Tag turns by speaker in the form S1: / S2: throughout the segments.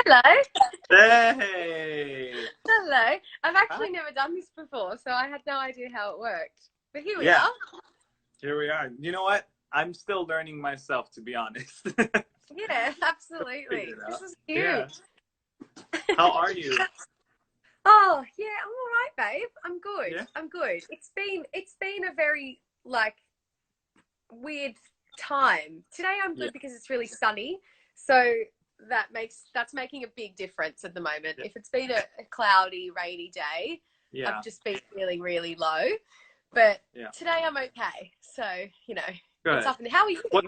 S1: Hello.
S2: Hey.
S1: Hello. I've
S2: Hi.
S1: actually never done this before, so I had no idea how it worked. But here we
S2: Yeah,
S1: are.
S2: here we are. You know what? I'm still learning myself, to be honest.
S1: Yeah,
S2: Figure
S1: absolutely.
S2: it
S1: This
S2: out.
S1: is
S2: Yeah.
S1: huge.
S2: How are you?
S1: Oh, yeah, I'm all right, babe. I'm good.
S2: Yeah.
S1: I'm good. It's been a very like weird time. Today I'm
S2: Yeah.
S1: good because it's really sunny. So that's making a big difference at the moment.
S2: Yeah.
S1: If it's been a cloudy, rainy day, I've
S2: Yeah.
S1: just been feeling really low. But
S2: Yeah.
S1: today I'm okay. So, it's
S2: Good.
S1: up and how are you?
S2: What?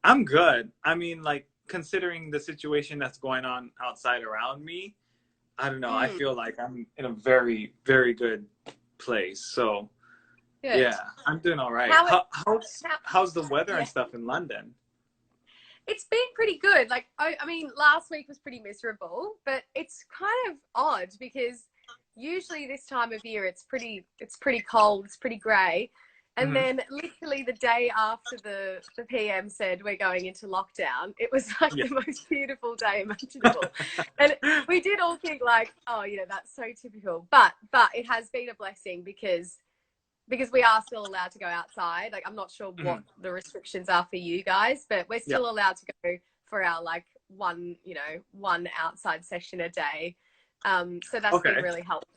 S2: I'm good. I mean, like, considering the situation that's going on outside around me, I don't know. I
S1: Mm,
S2: feel like I'm in a very, very good place. So,
S1: good.
S2: yeah, I'm doing all right.
S1: How it how
S2: How's the weather and
S1: yeah.
S2: stuff in London?
S1: It's been pretty good. Like I mean, last week was pretty miserable, but it's kind of odd because usually this time of year it's pretty cold, it's pretty grey. And
S2: Hmm.
S1: then literally the day after the PM said we're going into lockdown, it was like
S2: Yeah.
S1: the most beautiful day imaginable. And we did all think like, oh, that's so typical. But it has been a blessing because we are still allowed to go outside. Like, I'm not sure what
S2: Mhm.
S1: the restrictions are for you guys, but we're
S2: Yeah.
S1: still allowed to go for our like one outside session a day. So that's been
S2: Okay.
S1: really helpful.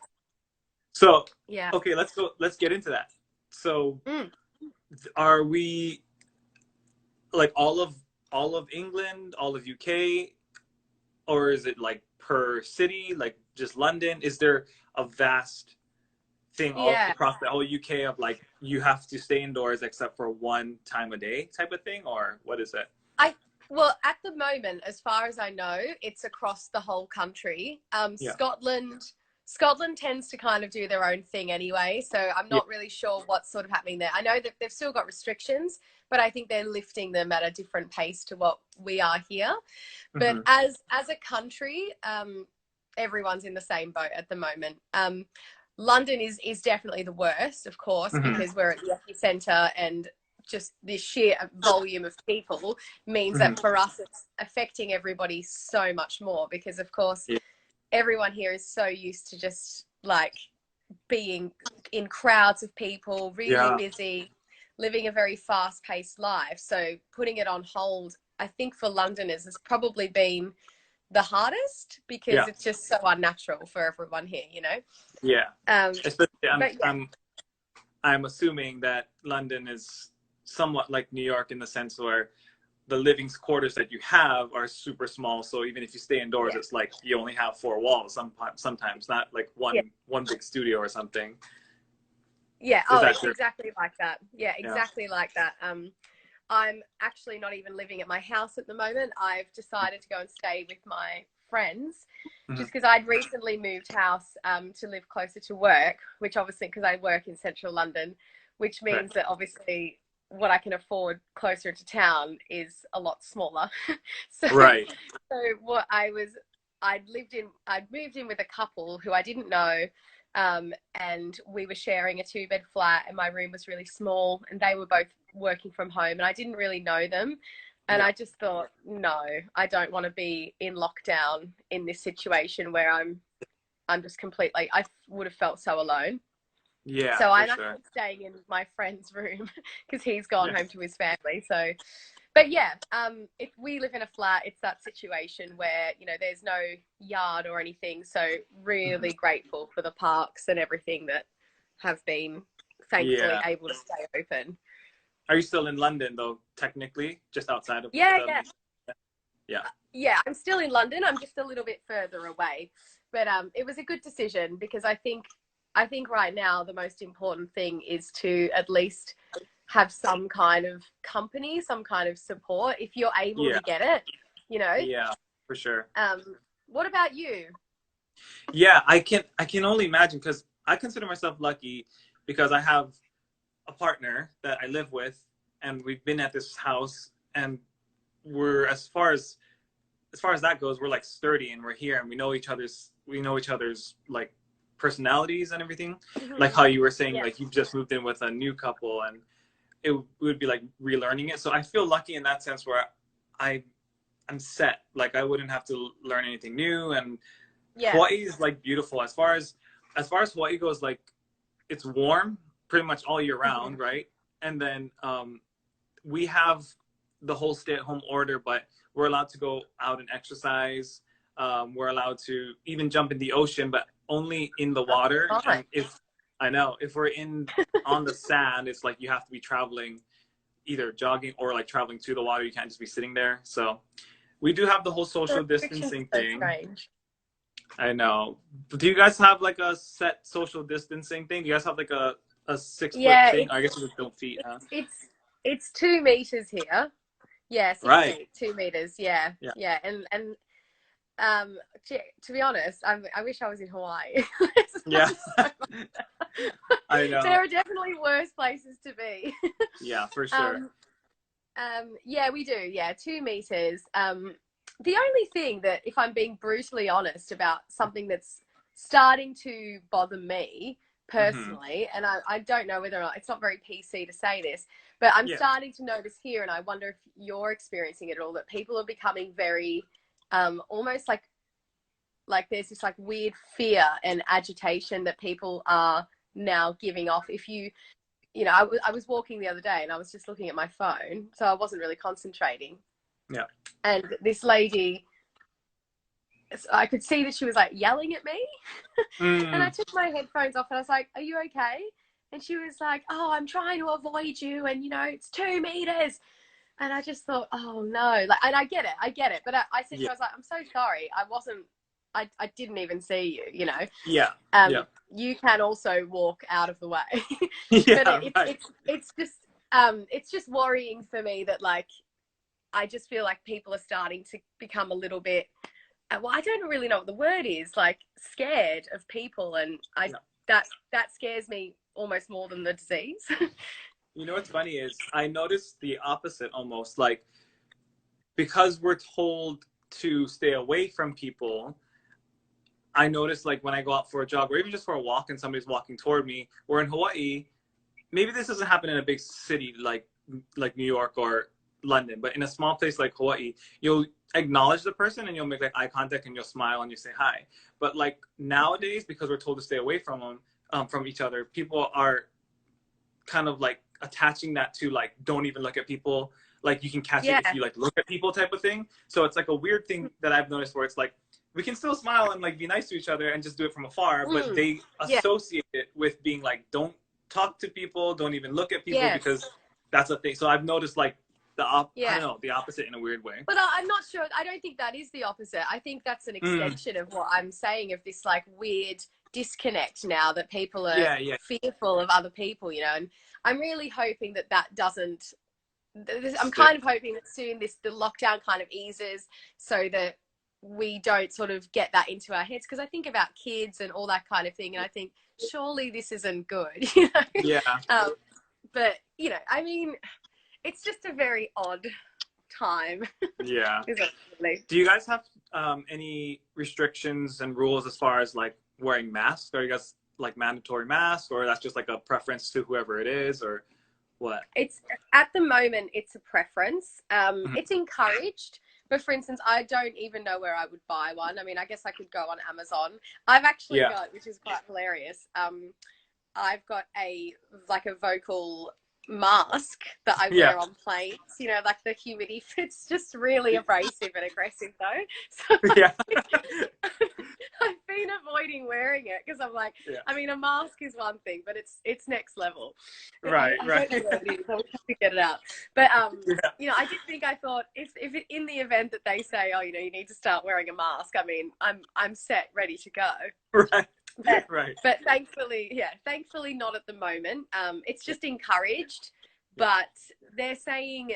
S2: So,
S1: Yeah.
S2: okay, let's go. Let's get into that. So,
S1: Mm.
S2: are we like all of England, all of UK, or is it like per city, like just London? Is there a vast thing all
S1: Yeah.
S2: across the whole UK of like you have to stay indoors except for one time a day type of thing, or what is it?
S1: I Well, at the moment, as far as I know, it's across the whole country.
S2: Yeah.
S1: Scotland tends to kind of do their own thing anyway, so I'm
S2: Yeah.
S1: not really sure what's sort of happening there. I know that they've still got restrictions, but I think they're lifting them at a different pace to what we are here. But
S2: Hmm.
S1: as a country, everyone's in the same boat at the moment. London is definitely the worst, of course,
S2: Hmm.
S1: because we're at the epicenter and just the sheer volume of people means
S2: Hmm.
S1: that for us it's affecting everybody so much more because of course
S2: Yeah.
S1: everyone here is so used to just like being in crowds of people, really
S2: Yeah.
S1: busy, living a very fast paced life. So putting it on hold, I think for Londoners has probably been the hardest because
S2: Yeah.
S1: it's just so unnatural for everyone here.
S2: Yeah.
S1: Um,
S2: Especially,
S1: but yeah,
S2: I'm assuming that London is somewhat like New York in the sense where the living quarters that you have are super small. So even if you stay indoors,
S1: yeah,
S2: it's like you only have four walls. Sometimes not like
S1: yeah.
S2: one big studio or something.
S1: Yeah.
S2: Is
S1: Oh,
S2: that
S1: it's
S2: true?
S1: exactly like that. Yeah,
S2: Yeah.
S1: exactly like that. I'm actually not even living at my house at the moment. I've decided to go and stay with my friends
S2: Hmm.
S1: just because I'd recently moved house to live closer to work, which obviously, because I work in central London, which
S2: Right.
S1: means that obviously what I can afford closer to town is a lot smaller. so,
S2: Right.
S1: so what I'd moved in with a couple who I didn't know, and we were sharing a 2-bed flat, and my room was really small, and they were both working from home, and I didn't really know them. And
S2: Yeah.
S1: I just thought, no, I don't want to be in lockdown in this situation where I'm just completely, I would have felt so alone.
S2: Yeah,
S1: So
S2: for
S1: I'm
S2: sure.
S1: actually staying in my friend's room because he's gone
S2: Yeah.
S1: home to his family. So, but yeah, if we live in a flat, it's that situation where, there's no yard or anything. So
S2: Hmm.
S1: really grateful for the parks and everything that have been thankfully
S2: Yeah.
S1: able to stay open.
S2: Are you still in London though? Technically, just outside of
S1: Yeah,
S2: the
S1: yeah.
S2: main. Yeah.
S1: Yeah, I'm still in London. I'm just a little bit further away. But it was a good decision because I think right now the most important thing is to at least have some kind of company, some kind of support if you're able
S2: Yeah.
S1: to get it, you know.
S2: Yeah, for sure.
S1: Um, what about you?
S2: Yeah, I can only imagine because I consider myself lucky because I have a partner that I live with and we've been at this house and we're as far as that goes, we're like sturdy and we're here and we know each other's like personalities and everything. Like
S1: Mm-hmm.
S2: how you were saying,
S1: Yeah.
S2: like you've just moved in with a new couple and it would be like relearning it. So I feel lucky in that sense where I I'm set. Like I wouldn't have to learn anything new. And
S1: Yeah.
S2: Hawaii is like beautiful as far as Hawaii goes. Like it's warm pretty much all year round, right? And then we have the whole stay-at-home order, but we're allowed to go out and exercise. We're allowed to even jump in the ocean, but only in the water.
S1: Oh,
S2: and if we're in on the sand, it's like you have to be traveling, either jogging or like traveling to the water. You can't just be sitting there. So we do have the whole social distancing thing.
S1: Strange.
S2: I know. Do you guys have like a set social distancing thing? Do you guys have like a 6 foot thing? I guess it's don't feet, huh?
S1: It's 2 meters here. Yeah, 6
S2: right.
S1: feet, 2 meters. Yeah. And to be honest, I wish I was in Hawaii.
S2: Yeah. I know.
S1: There are definitely worse places to be.
S2: Yeah, for sure.
S1: Yeah, we do. Yeah, 2 meters. The only thing that, if I'm being brutally honest about something that's starting to bother me personally, and I don't know whether or not, it's not very PC to say this, but I'm starting to notice here, and I wonder if you're experiencing it at all, that people are becoming very almost like there's this like weird fear and agitation that people are now giving off. If you know, I was walking the other day and I was just looking at my phone, so I wasn't really concentrating.
S2: Yeah.
S1: And this lady, I could see that she was like yelling at me. And I took my headphones off and I was like, "Are you okay?" And she was like, "Oh, I'm trying to avoid you, and you know, it's 2 meters." And I just thought, oh no, like, and I get it. But I said to her, I was like, "I'm so sorry. I didn't even see you, you know."
S2: Yeah.
S1: You can also walk out of the way.
S2: Yeah,
S1: but it's just worrying for me that, like, I just feel like people are starting to become a little bit, well, I don't really know what the word is, like scared of people. And that scares me almost more than the disease.
S2: You know what's funny is I noticed the opposite almost, like, because we're told to stay away from people. I noticed, like, when I go out for a jog or even just for a walk and somebody's walking toward me, or in Hawaii, maybe this doesn't happen in a big city like New York or London, but in a small place like Hawaii, you'll acknowledge the person and you'll make like eye contact and you'll smile and you say hi. But like nowadays, because we're told to stay away from them, from each other, people are kind of like attaching that to like, don't even look at people. Like you can catch it if you like look at people type of thing. So it's like a weird thing that I've noticed where it's like, we can still smile and like be nice to each other and just do it from afar, but they associate it with being like, don't talk to people, don't even look at people, because that's a thing. So I've noticed like I don't know, the opposite in a weird way.
S1: But I'm not sure. I don't think that is the opposite. I think that's an extension of what I'm saying, of this like weird disconnect now that people are fearful of other people, you know. And I'm really hoping that doesn't. I'm kind of hoping that soon the lockdown kind of eases so that we don't sort of get that into our heads, because I think about kids and all that kind of thing, and I think surely this isn't good, you know.
S2: Yeah.
S1: But you know, I mean, it's just a very odd time.
S2: Yeah.
S1: Really.
S2: Do you guys have any restrictions and rules as far as like wearing masks? Are you guys like mandatory masks, or that's just like a preference to whoever it is, or what?
S1: It's at the moment it's a preference. It's encouraged. But for instance, I don't even know where I would buy one. I mean, I guess I could go on Amazon. I've actually got, which is quite hilarious, I've got a vocal mask that I wear on planes, you know, like the humidity. It's just really abrasive and aggressive though. So I've been avoiding wearing it because I'm like, I mean, a mask is one thing, but it's next level.
S2: Right.
S1: I don't know what it is. I'll have to get it out. But you know, I did think, I thought if it, in the event that they say, oh, you know, you need to start wearing a mask, I mean, I'm set, ready to go.
S2: Right.
S1: But thankfully not at the moment. It's just encouraged, but they're saying,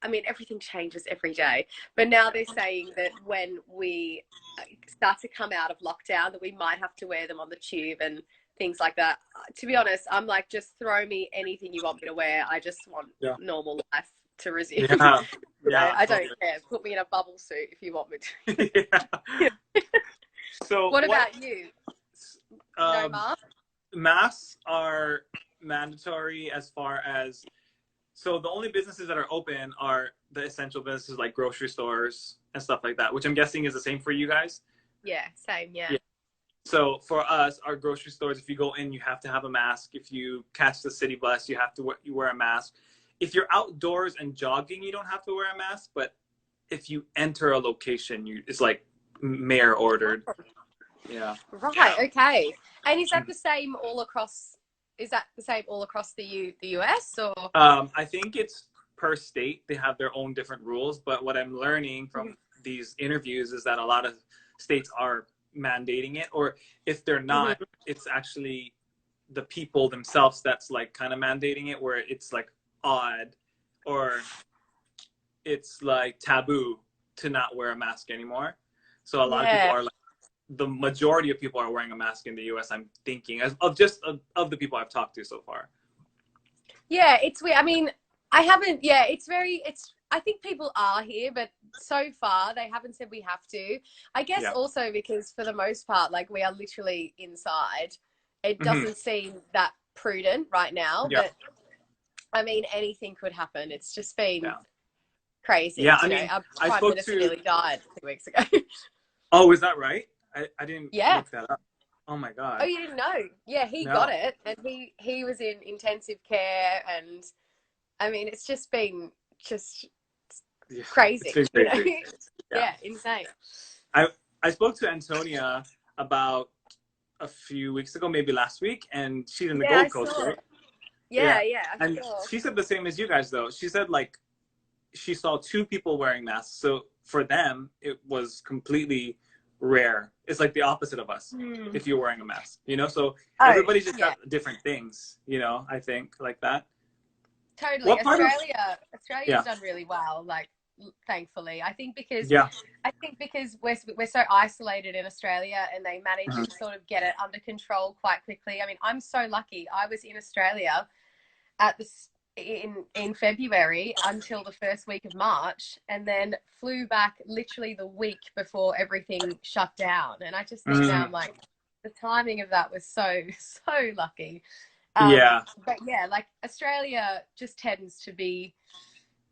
S1: I mean, everything changes every day, but now they're saying that when we start to come out of lockdown, that we might have to wear them on the tube and things like that. To be honest, I'm like, just throw me anything you want me to wear. I just want normal life to resume. I don't care. Put me in a bubble suit if you want me to.
S2: So
S1: what about you? No mask?
S2: Masks are mandatory as far as, so the only businesses that are open are the essential businesses like grocery stores, and stuff like that, which I'm guessing is the same for you guys.
S1: Yeah, same. Yeah.
S2: Yeah. So for us, our grocery stores, if you go in, you have to have a mask. If you catch the city bus, you have to wear a mask. If you're outdoors and jogging, you don't have to wear a mask. But if you enter a location, it's like mayor ordered. Yeah.
S1: Right. Okay. And is that the same all across? Is that the same all across the US or?
S2: I think it's per state. They have their own different rules. But what I'm learning from these interviews is that a lot of states are mandating it, or if they're not, it's actually the people themselves that's like kind of mandating it, where it's like odd or it's like taboo to not wear a mask anymore. So a lot of people are like, the majority of people are wearing a mask in the US, I'm thinking, of the people I've talked to so far.
S1: Yeah, it's weird. I mean, I haven't, I think people are here, but so far they haven't said we have to. I guess also because for the most part, like we are literally inside. It doesn't seem that prudent right now, but I mean, anything could happen. It's just been crazy.
S2: Yeah, I mean,
S1: our Prime Minister nearly died 2 weeks ago.
S2: Oh, is that right? I didn't look that up. Oh my God.
S1: Oh, you didn't know? Yeah, he got it, and he was in intensive care, and I mean, it's just been crazy.
S2: It's been crazy.
S1: Yeah, insane.
S2: I spoke to Antonia about a few weeks ago, maybe last week, and she's in the Gold Coast, right?
S1: Yeah.
S2: And she said the same as you guys, though. She said like she saw 2 people wearing masks, so for them it was completely rare. It's like the opposite of us if you're wearing a mask, you know. So everybody's just got different things, you know. I think like that.
S1: Totally. Australia's done really well, like thankfully. I think because we're so isolated in Australia, and they managed to sort of get it under control quite quickly. I mean, I'm so lucky. I was in Australia in February until the first week of March, and then flew back literally the week before everything shut down. And I just think now, I'm like, the timing of that was so lucky. But yeah, like Australia just tends to be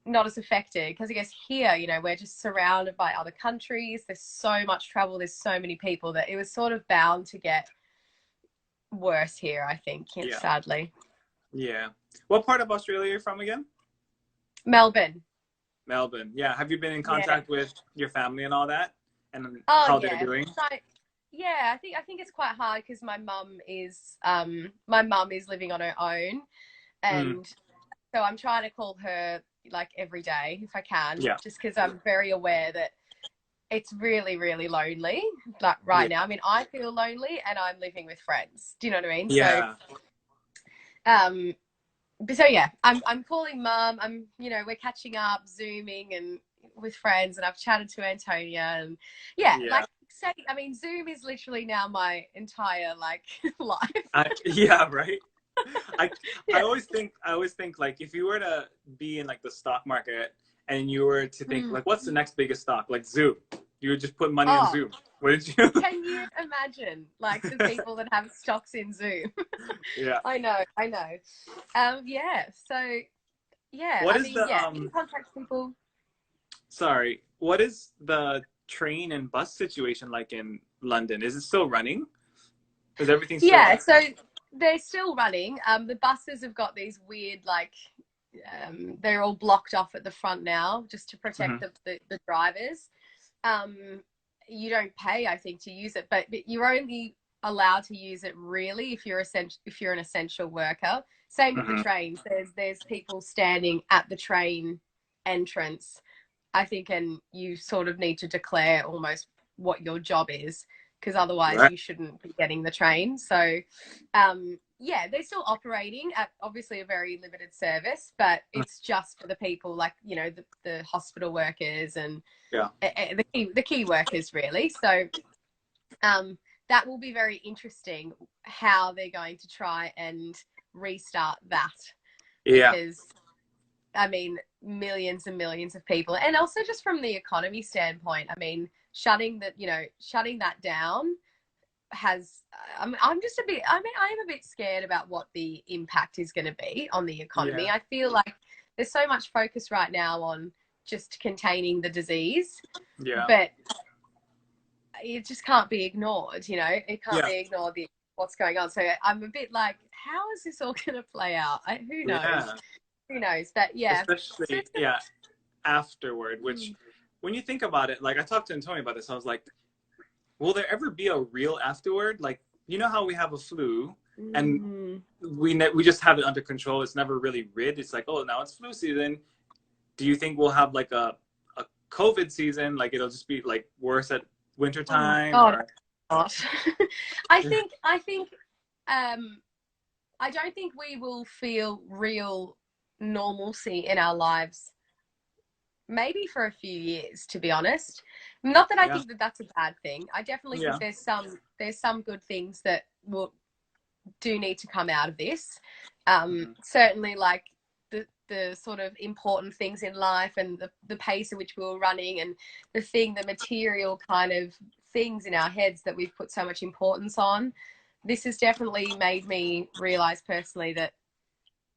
S1: not as affected because I guess here, you know, we're just surrounded by other countries. There's so much travel. There's so many people that it was sort of bound to get worse here, I think, sadly.
S2: Yeah. What part of Australia are you from again?
S1: Melbourne.
S2: Yeah. Have you been in contact with your family and all that? And how they're doing?
S1: Yeah, I think it's quite hard because my mum is living on her own, and so I'm trying to call her like every day if I can, just because I'm very aware that it's really, really lonely like right now. I mean, I feel lonely and I'm living with friends. Do you know what I mean?
S2: Yeah.
S1: So yeah, I'm calling mum. We're catching up, Zooming and with friends, and I've chatted to Antonia, and I mean, Zoom is literally now my entire like life.
S2: Right. I always think like if you were to be in like the stock market and you were to think like what's the next biggest stock, like Zoom, you would just put money in Zoom, wouldn't you?
S1: Can you imagine like the people that have stocks in Zoom?
S2: Yeah,
S1: I know. So yeah,
S2: what is
S1: contact people.
S2: Sorry, what is the train and bus situation like in London? Is it still running? Is everything still running?
S1: So they're still running. The buses have got these weird, like, they're all blocked off at the front now just to protect the drivers. You don't pay, I think, to use it, but you're only allowed to use it really if you're an essential worker. Same with the trains. There's people standing at the train entrance, I think, and you sort of need to declare almost what your job is, because otherwise you shouldn't be getting the train. So they're still operating at obviously a very limited service, but it's just for the people like, you know, the hospital workers and the key workers really. So that will be very interesting how they're going to try and restart that. Because I mean, millions and millions of people, and also just from the economy standpoint, I mean, shutting that down has, I am a bit scared about what the impact is going to be on the economy. I feel like there's so much focus right now on just containing the disease.
S2: Yeah.
S1: But it just can't be ignored, you know. It can't
S2: Yeah.
S1: be ignored, what's going on. So I'm a bit like, how is this all going to play out? Who knows?
S2: Yeah.
S1: Who knows? But yeah.
S2: Especially, yeah, afterward, which when you think about it, like I talked to Antonio about this, I was like, will there ever be a real afterward? Like, you know how we have a flu and we just have it under control. It's never really rid. It's like, oh, now it's flu season. Do you think we'll have like a COVID season? Like it'll just be like worse at wintertime?
S1: Oh, or... gosh. I think I don't think we will feel real normalcy in our lives maybe for a few years, to be honest. Not that I think that that's a bad thing. I definitely think there's some good things that do need to come out of this. Certainly, like the sort of important things in life and the pace at which we were running, and the material kind of things in our heads that we've put so much importance on. This has definitely made me realize personally that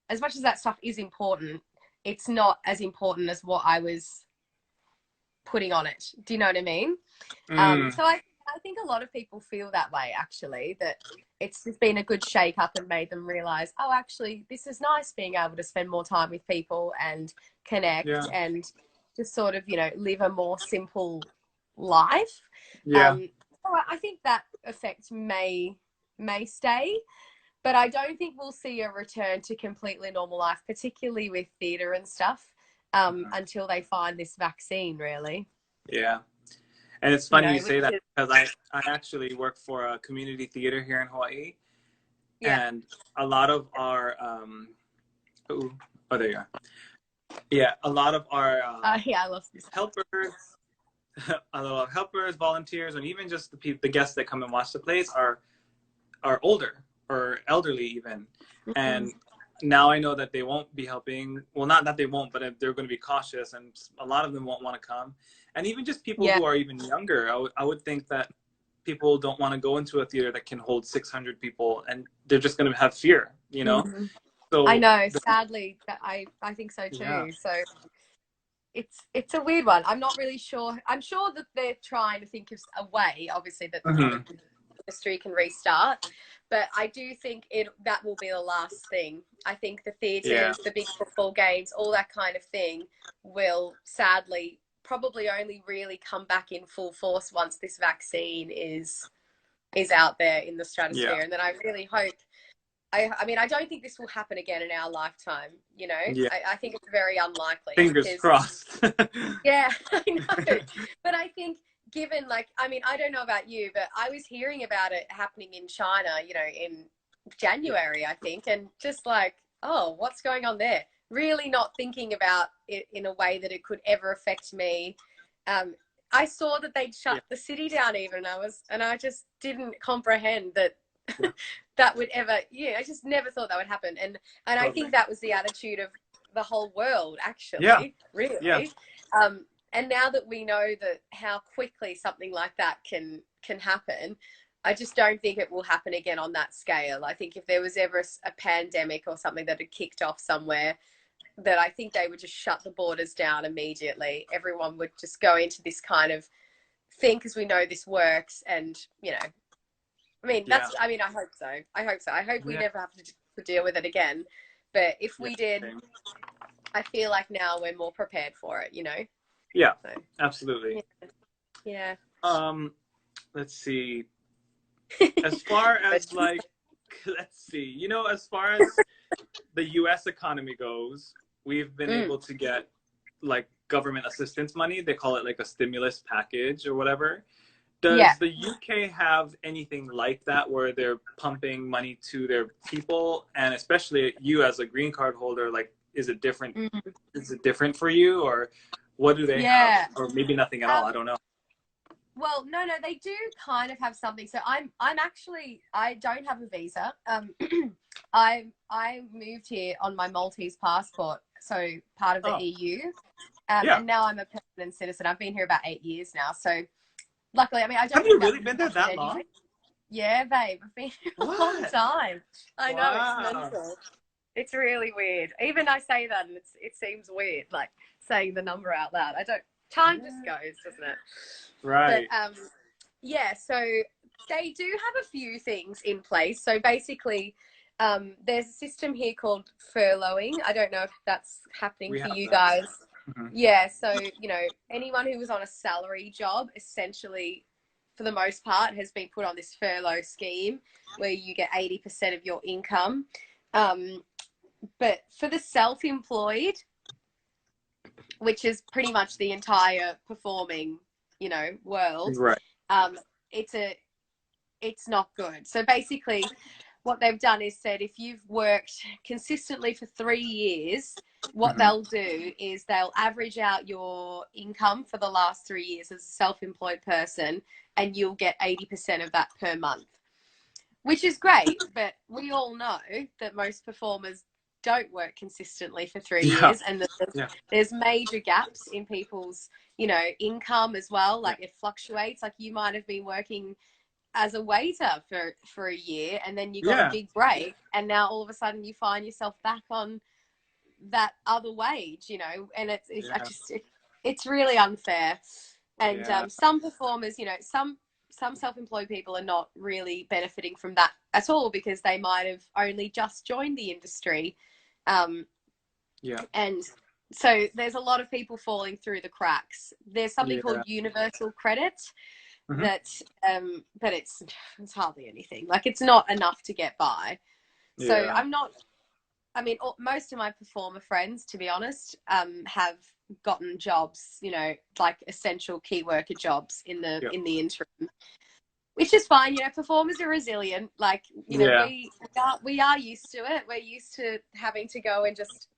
S1: as much as that stuff is important, it's not as important as what I was putting on it. Do you know what I mean? So I think a lot of people feel that way, actually, that it's just been a good shake up and made them realize, oh, actually, this is nice being able to spend more time with people and connect and just sort of, you know, live a more simple life. So I think that effect may stay, but I don't think we'll see a return to completely normal life, particularly with theatre and stuff, until they find this vaccine, really.
S2: Yeah. And it's funny you say that because I actually work for a community theater here in Hawaii. Yeah. And a lot of our, there you are. Yeah, a lot of our
S1: I love this.
S2: helpers, a lot of helpers, volunteers, and even just the guests that come and watch the plays are older or elderly even. And now I know that they won't be helping. Well, not that they won't, but they're going to be cautious, and a lot of them won't want to come. And even just people who are even younger, I would think that people don't want to go into a theater that can hold 600 people, and they're just going to have fear, you know? So
S1: I know, sadly, I think so too. Yeah. So it's a weird one. I'm not really sure. I'm sure that they're trying to think of a way, obviously, that the industry can restart. But I do think that will be the last thing. I think the theatres, the big football games, all that kind of thing will sadly probably only really come back in full force once this vaccine is out there in the stratosphere. Yeah. And then I really hope, I mean, I don't think this will happen again in our lifetime, you know? Yeah. I think it's very unlikely.
S2: Fingers crossed.
S1: Yeah, I know. But I think given, like, I mean, I don't know about you, but I was hearing about it happening in China, you know, in January, I think, and just like, oh, what's going on there? Really not thinking about it in a way that it could ever affect me. I saw that they'd shut the city down even, and I just didn't comprehend that that would ever, I just never thought that would happen. And I think that was the attitude of the whole world, actually, really. Yeah. And now that we know that how quickly something like that can happen, I just don't think it will happen again on that scale. I think if there was ever a pandemic or something that had kicked off somewhere, that I think they would just shut the borders down immediately. Everyone would just go into this kind of thing because we know this works. And, you know, I mean, I mean, I hope so. I hope we never have to deal with it again. But if we did, I feel like now we're more prepared for it, you know?
S2: Yeah, so, absolutely.
S1: Yeah.
S2: Let's see. As far as like, let's see, you know, as far as the U.S. economy goes, we've been able to get like government assistance money. They call it like a stimulus package or whatever. Does the UK have anything like that where they're pumping money to their people? And especially you as a green card holder, like, is it different? Is it different for you, or what do they have? Or maybe nothing at all. I don't know.
S1: Well, no, they do kind of have something. So I'm actually, I don't have a visa. I moved here on my Maltese passport, so part of the EU. And now I'm a permanent citizen. I've been here about 8 years now. So luckily, I mean, I don't.
S2: Have you really been there that long?
S1: Yeah, babe. I've been here a long time. I know, it's mental. It's really weird. Even I say that and it seems weird. Like, saying the number out loud. Time just goes, doesn't it?
S2: Right.
S1: But yeah, so they do have a few things in place. So basically, there's a system here called furloughing. I don't know if that's happening for you guys.
S2: Mm-hmm.
S1: Yeah, so, anyone who was on a salary job, essentially, for the most part, has been put on this furlough scheme where you get 80% of your income. But for the self-employed, which is pretty much the entire performing, world,
S2: Right.
S1: it's not good. So basically, what they've done is said if you've worked consistently for 3 years, what they'll do is they'll average out your income for the last 3 years as a self-employed person, and you'll get 80% of that per month, which is great. But we all know that most performers don't work consistently for 3 years, and there's major gaps in people's, income as well. Like it fluctuates. Like you might have been working as a waiter for a year, and then you got a big break, and now all of a sudden you find yourself back on that other wage, and it's really unfair. And some performers, some self-employed people are not really benefiting from that at all, because they might have only just joined the industry. And so there's a lot of people falling through the cracks. There's something called universal credit that, but it's hardly anything. Like it's not enough to get by. So most of my performer friends, to be honest, have gotten jobs, like essential key worker jobs in the interim, which is fine. Performers are resilient. Like, we are used to it. We're used to having to go and just,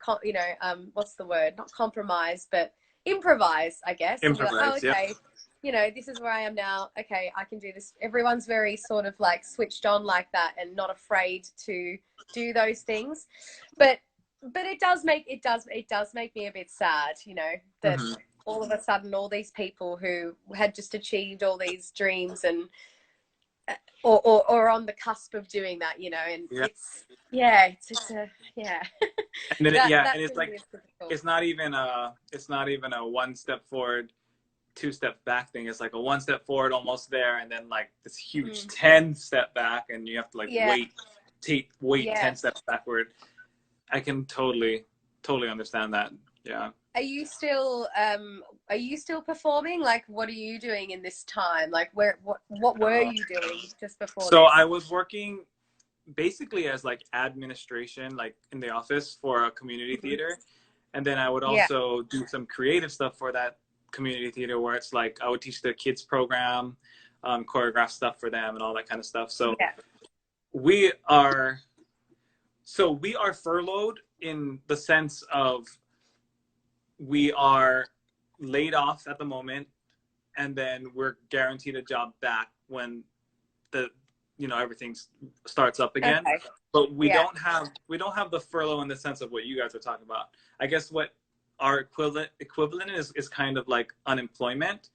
S1: what's the word? Not compromise, but improvise, I guess.
S2: Improvise,
S1: okay. This is where I am now. Okay, I can do this. Everyone's very sort of like switched on like that and not afraid to do those things. But it does make me a bit sad, that all of a sudden all these people who had just achieved all these dreams and or on the cusp of doing that, and it's and
S2: then and it's like it's not even a one step forward, 2 steps back thing. It's like a 1 step forward, almost there, and then like this huge 10 step back, and you have to like wait 10 steps backward. I can totally understand that. Yeah.
S1: Are you still performing? Like, what are you doing in this time? Like, what were you doing just before?
S2: So I was working basically as like administration, like in the office for a community theater, and then I would also do some creative stuff for that community theater, where it's like I would teach the kids program, choreograph stuff for them, and all that kind of stuff. So we are furloughed in the sense of we are laid off at the moment, and then we're guaranteed a job back when everything starts up again. Okay. But we don't have the furlough in the sense of what you guys are talking about. I guess what our equivalent is kind of like unemployment,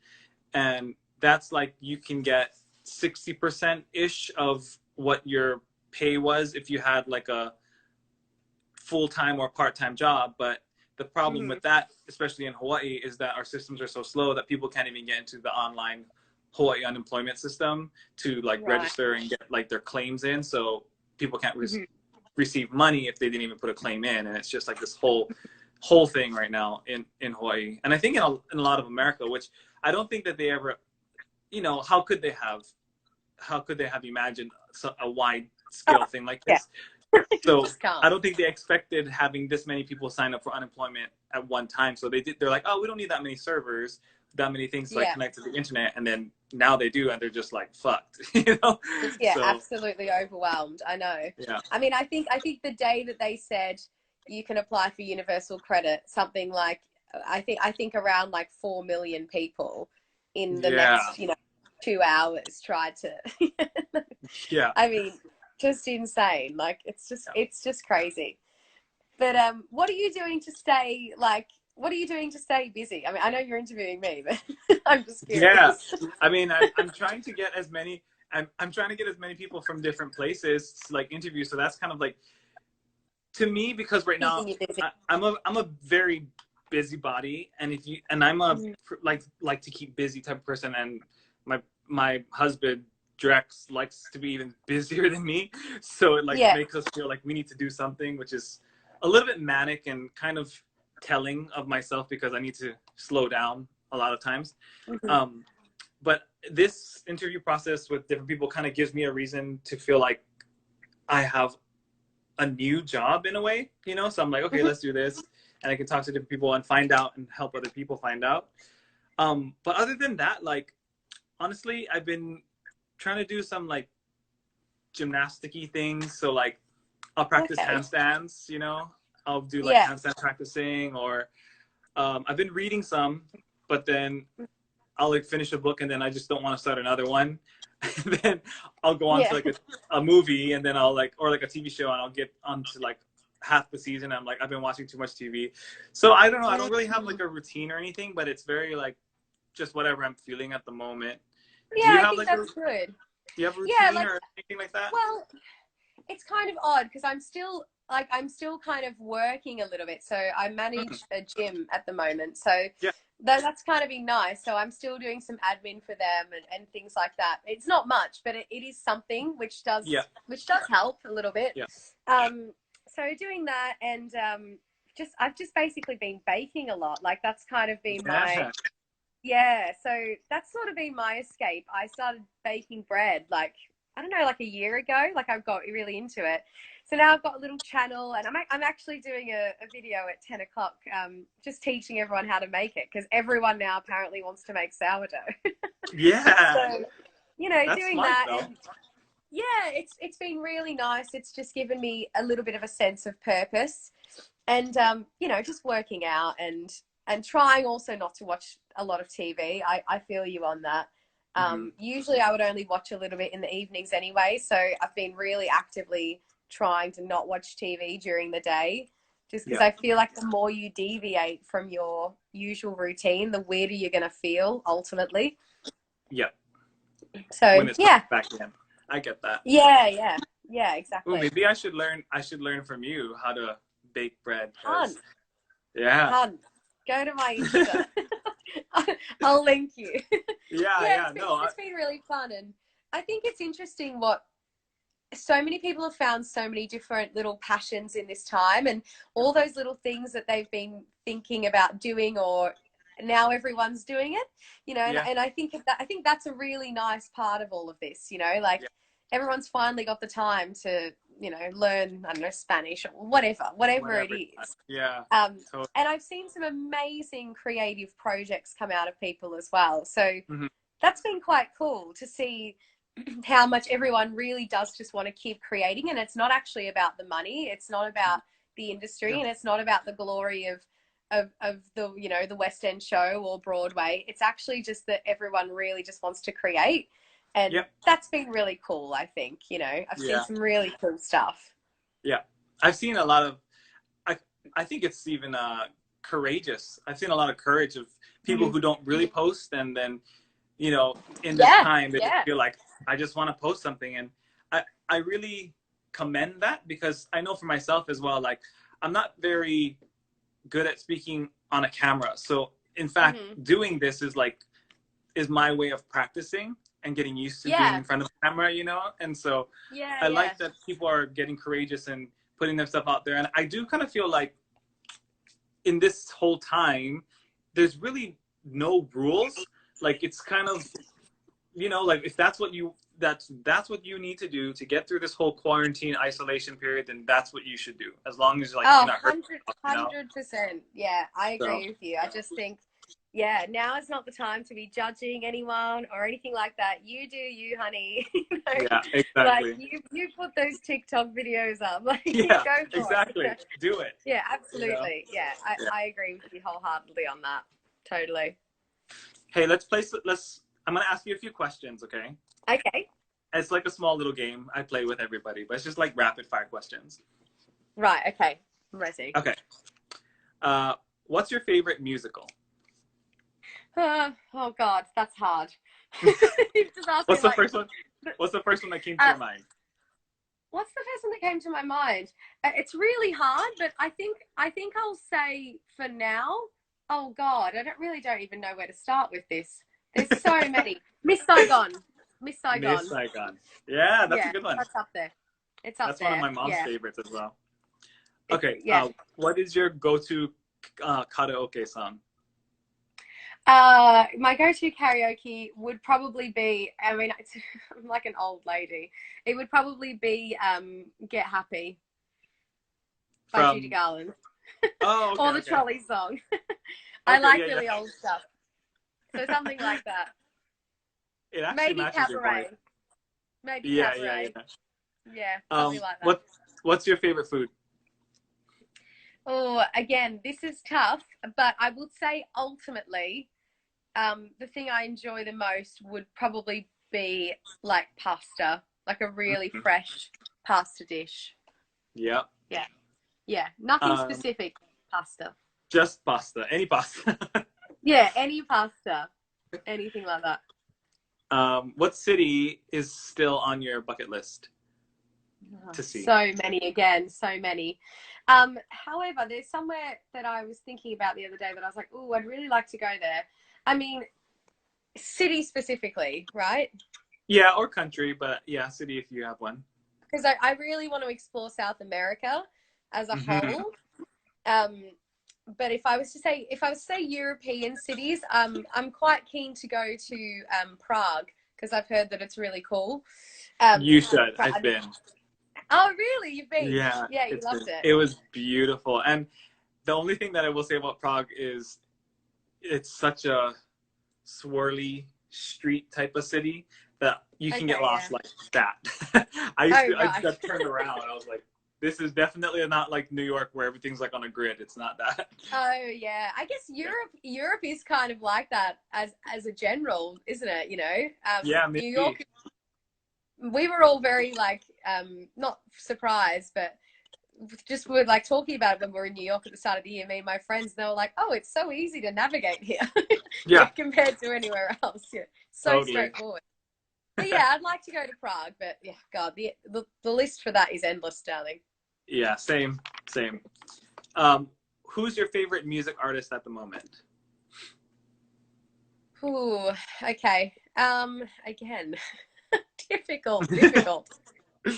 S2: and that's like you can get 60% ish of what your pay was if you had like a full-time or part-time job. But the problem with that, especially in Hawaii, is that our systems are so slow that people can't even get into the online Hawaii unemployment system to like register and get like their claims in. So people can't receive money if they didn't even put a claim in. And it's just like this whole thing right now in Hawaii. And I think in a lot of America, which I don't think that they ever, how could they have imagined a wide scale thing like this? So I don't think they expected having this many people sign up for unemployment at one time. So they're like, oh, we don't need that many servers, that many things to like connect to the internet. And then now they do, and they're just like fucked,
S1: absolutely overwhelmed. I know. Yeah. I mean, I think the day that they said you can apply for universal credit, something like I think around like 4 million people in the next 2 hours tried to. I mean, just insane. Like it's just crazy. But what are you doing to stay busy? I mean, I know you're interviewing me, but I'm just curious.
S2: Yeah, I mean, I'm trying to get as many. I'm trying to get as many people from different places to like interview. So that's kind of like, to me, because right now I'm a very busybody, and I'm a like to keep busy type of person, and my husband Drex likes to be even busier than me, so it like makes us feel like we need to do something, which is a little bit manic and kind of telling of myself because I need to slow down a lot of times. But this interview process with different people kind of gives me a reason to feel like I have a new job in a way, you know? So I'm like, okay, let's do this. And I can talk to different people and find out and help other people find out. But other than that, like, honestly, I've been trying to do some like gymnastic-y things. So like I'll practice handstands, you know? I'll do like handstand practicing, or I've been reading some, but then I'll like finish a book and then I just don't want to start another one. And then I'll go on to like a movie, and then I'll like, or like a TV show, and I'll get onto like half the season. I'm like, I've been watching too much TV. So I don't know. I don't really have like a routine or anything, but it's very like just whatever I'm feeling at the moment.
S1: Yeah, I think that's good.
S2: Do you have a routine or anything like that?
S1: Well, it's kind of odd because I'm still kind of working a little bit. So I manage a gym at the moment. So that's kind of been nice. So I'm still doing some admin for them and things like that. It's not much, but it is something which does help a little bit. So doing that, and I've just basically been baking a lot. Like that's kind of been my so that's sort of been my escape. I started baking bread like, I don't know, like a year ago. Like I've got really into it. So now I've got a little channel, and I'm actually doing a video at 10 o'clock, just teaching everyone how to make it, because everyone now apparently wants to make sourdough. So, you know, that's doing smart, that. And, it's been really nice. It's just given me a little bit of a sense of purpose, and, you know, just working out and trying also not to watch a lot of TV. I feel you on that. Usually I would only watch a little bit in the evenings anyway. So I've been really actively trying to not watch TV during the day, just because I feel like the more you deviate from your usual routine, the weirder you're going to feel ultimately. So
S2: when it's back in. I get that. Yeah, exactly. Ooh, maybe I should learn from you how to bake bread.
S1: Go to my Insta. I'll link you. It's been really fun, and I think it's interesting what so many people have found so many different little passions in this time, and all those little things that they've been thinking about doing, or now everyone's doing it, you know. And I think that's a really nice part of all of this, you know, like everyone's finally got the time to, you know, learn, I don't know, Spanish or whatever it is. Totally. And I've seen some amazing creative projects come out of people as well. So that's been quite cool to see how much everyone really does just want to keep creating. And it's not actually about the money. It's not about the industry, and it's not about the glory of the, you know, the West End show or Broadway. It's actually just that everyone really just wants to create. And that's been really cool, I think. You know, I've seen some really cool stuff.
S2: Yeah. I've seen a lot of, I think it's even courageous. I've seen a lot of courage of people who don't really post, and then, you know, in this time, they just feel like, I just want to post something. And I really commend that, because I know for myself as well, like I'm not very good at speaking on a camera. So in fact, doing this is my way of practicing and getting used to being in front of the camera, you know? And so I like that people are getting courageous and putting their stuff out there. And I do kind of feel like in this whole time, there's really no rules. Like it's kind of, you know, like if that's what you need to do to get through this whole quarantine isolation period, then that's what you should do. As long as you're not hurt.
S1: 100%. Yeah, I agree with you. I just think, now is not the time to be judging anyone or anything like that. You do you, honey. You know?
S2: Yeah, exactly.
S1: Like you put those TikTok videos up. Like,
S2: go
S1: for
S2: exactly.
S1: it.
S2: Do it.
S1: Yeah, absolutely. You know? I agree with you wholeheartedly on that. Totally.
S2: Hey, I'm going to ask you a few questions, okay?
S1: Okay.
S2: It's like a small little game I play with everybody, but it's just like rapid fire questions.
S1: Right, okay. I'm ready.
S2: Okay. What's your favorite musical?
S1: Oh God, that's hard.
S2: What's the first one? What's the first one that came to your mind?
S1: What's the first one that came to my mind? It's really hard, but I think I'll say for now, Oh God, really don't even know where to start with this. There's so many. Miss Saigon. Miss
S2: Miss
S1: Saigon.
S2: Saigon. Yeah, that's a
S1: Yeah,
S2: good one.
S1: that's up there. It's up
S2: That's one of
S1: there.
S2: my mom's
S1: Yeah.
S2: favorites as well. Okay,
S1: Yeah.
S2: what is your go-to karaoke song?
S1: My go-to karaoke would probably be, I mean, I'm like an old lady. It would probably be Get Happy by Judy
S2: From
S1: Garland.
S2: Oh, okay,
S1: Or the
S2: okay.
S1: trolley song. I
S2: Okay,
S1: like
S2: yeah,
S1: really
S2: yeah.
S1: old stuff. So something like that.
S2: It actually
S1: Maybe
S2: matches your voice.
S1: Cabaret. Maybe
S2: Yeah, yeah,
S1: Cabaret.
S2: yeah.
S1: Yeah, something like that.
S2: What's your favorite food?
S1: Oh, again, this is tough, but I would say ultimately, the thing I enjoy the most would probably be like pasta, like a really
S2: Mhm.
S1: fresh pasta dish.
S2: Yeah.
S1: Yeah. Yeah. Nothing
S2: Um,
S1: specific. Pasta.
S2: just pasta, any pasta.
S1: Yeah, any pasta. Anything like that.
S2: What city is still on your bucket list
S1: Oh,
S2: to see?
S1: so many again, so many. However, there's somewhere that I was thinking about the other day that I was like, oh, I'd really like to go there. I mean, city specifically, right?
S2: Yeah, or country, but yeah, city if you have one.
S1: Because I really want to explore South America as a
S2: Hmm.
S1: whole. But if I was to say European cities, I'm quite keen to go to Prague because I've heard that it's really cool.
S2: You should. I've been.
S1: Oh, really? You've been?
S2: Yeah,
S1: Yeah, you loved it.
S2: it was beautiful. And the only thing that I will say about Prague is it's such a swirly street type of city that you can get
S1: Okay,
S2: lost
S1: yeah.
S2: like that. I
S1: Oh,
S2: just
S1: right.
S2: got turned around. I was like, this is definitely not like New York where everything's like on a grid. It's not that.
S1: Oh, yeah. I guess Europe is kind of like that as a general, isn't it? You know,
S2: Yeah,
S1: New
S2: maybe.
S1: York. We were all very like not surprised, but just were like talking about it when we were in New York at the start of the year. Me and my friends, and they were like, "Oh, it's so easy to navigate here, yeah,
S2: Yeah,
S1: compared to anywhere else. Yeah, so
S2: totally.
S1: straightforward." But yeah, I'd like to go to Prague, but yeah, God, the list for that is endless, darling.
S2: Yeah, same, same. Who's your favorite music artist at the moment?
S1: Ooh, okay. Again, difficult.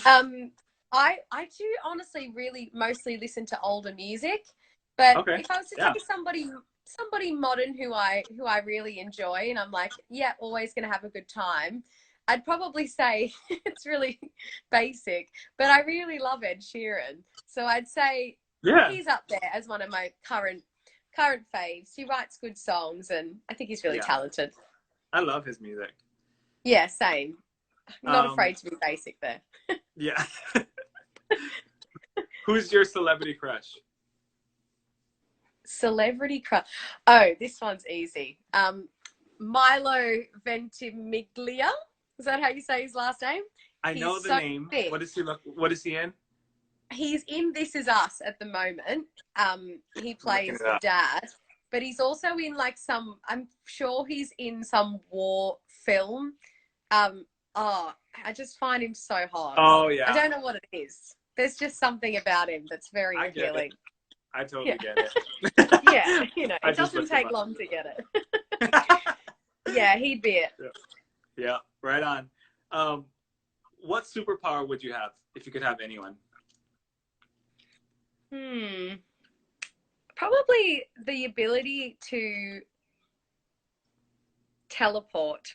S1: Um, I do honestly really mostly listen to older music, but
S2: Okay.
S1: if I was to
S2: Yeah.
S1: say somebody modern who I really enjoy and I'm like, yeah, always gonna have a good time, I'd probably say it's really basic, but I really love Ed Sheeran. So I'd say
S2: Yeah.
S1: he's up there as one of my current faves. He writes good songs and I think he's really
S2: Yeah.
S1: talented.
S2: I love his music.
S1: Yeah, same. I'm not
S2: Um,
S1: afraid to be basic there.
S2: yeah. Who's your celebrity crush?
S1: Celebrity crush. Oh, this one's easy. Milo Ventimiglia. Is that how you say his last name?
S2: I know
S1: He's
S2: the
S1: so
S2: name.
S1: fit.
S2: What is he in?
S1: He's in This Is Us at the moment. He plays the
S2: Up.
S1: dad, but he's also in like some. I'm sure he's in some war film. Oh, I just find him so hot.
S2: Oh
S1: I
S2: yeah.
S1: don't know what it is. There's just something about him that's very
S2: I get
S1: appealing.
S2: it. I totally
S1: Yeah.
S2: get it.
S1: Yeah, you know,
S2: I
S1: it
S2: just
S1: doesn't
S2: looked him
S1: take
S2: up.
S1: long to get it. Yeah, he'd be it.
S2: Yeah, right on. What superpower would you have if you could have anyone?
S1: Probably the ability to teleport.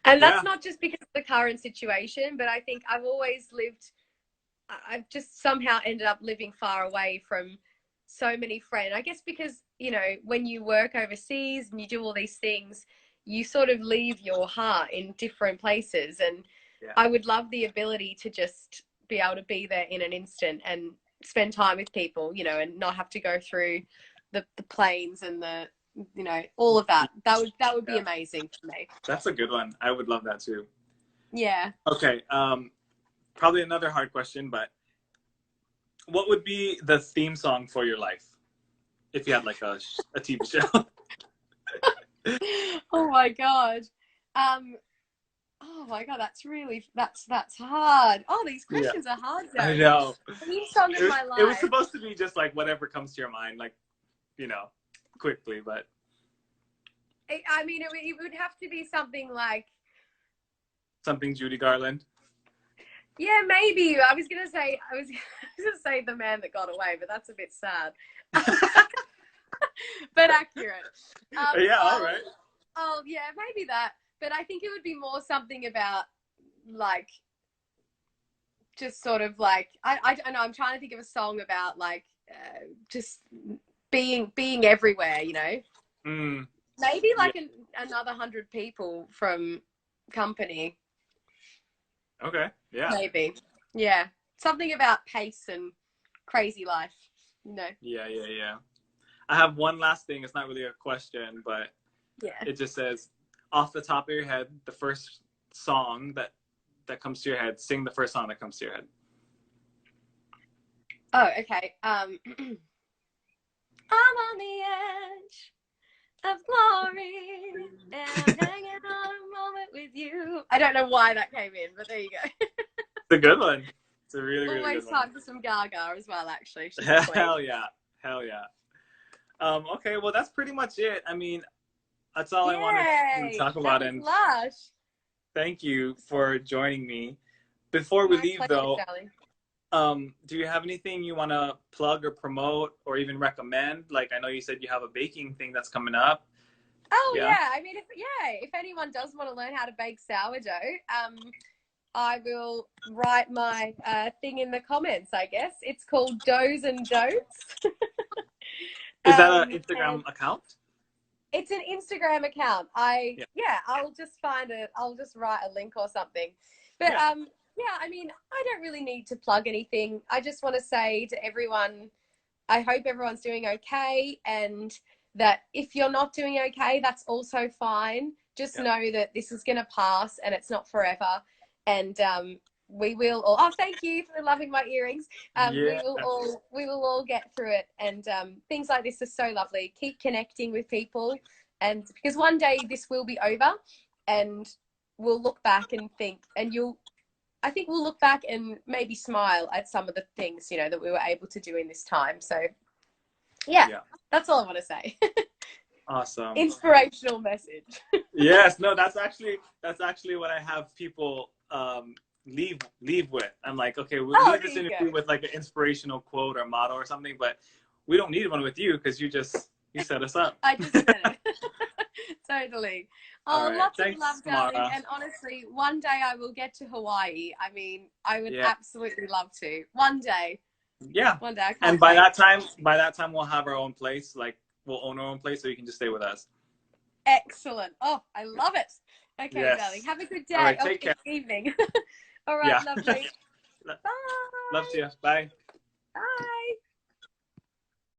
S1: And that's
S2: Yeah.
S1: not just because of the current situation, but I think I've just somehow ended up living far away from so many friends. I guess because, you know, when you work overseas and you do all these things, you sort of leave your heart in different places. And
S2: Yeah.
S1: I would love the ability to just be able to be there in an instant and spend time with people, you know, and not have to go through the planes and the, you know, all of that. That would be amazing for me.
S2: That's a good one. I would love that too.
S1: Yeah.
S2: Okay. Probably another hard question, but what would be the theme song for your life if you had like a TV show?
S1: Oh my God. Oh my God, that's hard. Oh, these questions are hard, though.
S2: I know.
S1: Theme song of my life.
S2: It was supposed to be just like whatever comes to your mind, like, you know. quickly, but
S1: I mean, it would have to be something like
S2: something Judy Garland.
S1: Yeah, maybe. I was gonna say the man that got away, but that's a bit sad. But accurate.
S2: Yeah, all right.
S1: Oh, yeah, maybe that. But I think it would be more something about like just sort of like I don't know. I'm trying to think of a song about like just being everywhere. You know.
S2: Mm.
S1: Maybe like another 100 people from Company.
S2: Okay. Yeah.
S1: Maybe. Yeah. Something about pace and crazy life, you know.
S2: Yeah. I have one last thing. It's not really a question, but it just says, off the top of your head, the first song that comes to your head. Sing the first song that comes to your head.
S1: Oh, okay. I'm on the edge of glory and I'm hanging on a moment with you. I don't know why that came in, but there you go.
S2: It's a good one. It's a really, really
S1: Always
S2: good one.
S1: time for some Gaga as well, actually.
S2: Hell yeah. Okay, well, that's pretty much it. I mean, that's all I wanted to talk about. And
S1: lush.
S2: Thank you for joining me. Before we leave, though, do you have anything you want to plug or promote or even recommend? Like, I know you said you have a baking thing that's coming up.
S1: Oh, yeah. I mean, if anyone does want to learn how to bake sourdough, I will write my thing in the comments, I guess. It's called Doughs and Don'ts.
S2: Is that an Instagram account?
S1: It's an Instagram account. I'll just find it. I'll just write a link or something. But I mean, I don't really need to plug anything. I just want to say to everyone, I hope everyone's doing okay, and that if you're not doing okay, that's also fine. Just know that this is going to pass and it's not forever. And we will all, oh, thank you for loving my earrings. We will all get through it. And things like this are so lovely. Keep connecting with people, and because one day this will be over and we'll look back and think, and I think we'll look back and maybe smile at some of the things, you know, that we were able to do in this time. So that's all I want to say.
S2: Awesome.
S1: Inspirational message.
S2: Yes, no, that's actually what I have people leave with. I'm like, okay, we'll leave this interview with like an inspirational quote or motto or something, but we don't need one with you because you set us up.
S1: I just said it. Totally. Oh,
S2: right.
S1: Lots
S2: Thanks,
S1: of love,
S2: Tamara.
S1: darling. And honestly, one day I will get to Hawaii. I mean, I would absolutely love to. One day.
S2: Yeah.
S1: One day.
S2: And by that time, we'll have our own place. Like, we'll own our own place, so you can just stay with us.
S1: Excellent. Oh, I love it. Okay, darling. Have a good day.
S2: All right, take care.
S1: Evening. All right, lovely.
S2: Bye. Love to you. Bye.
S1: Bye.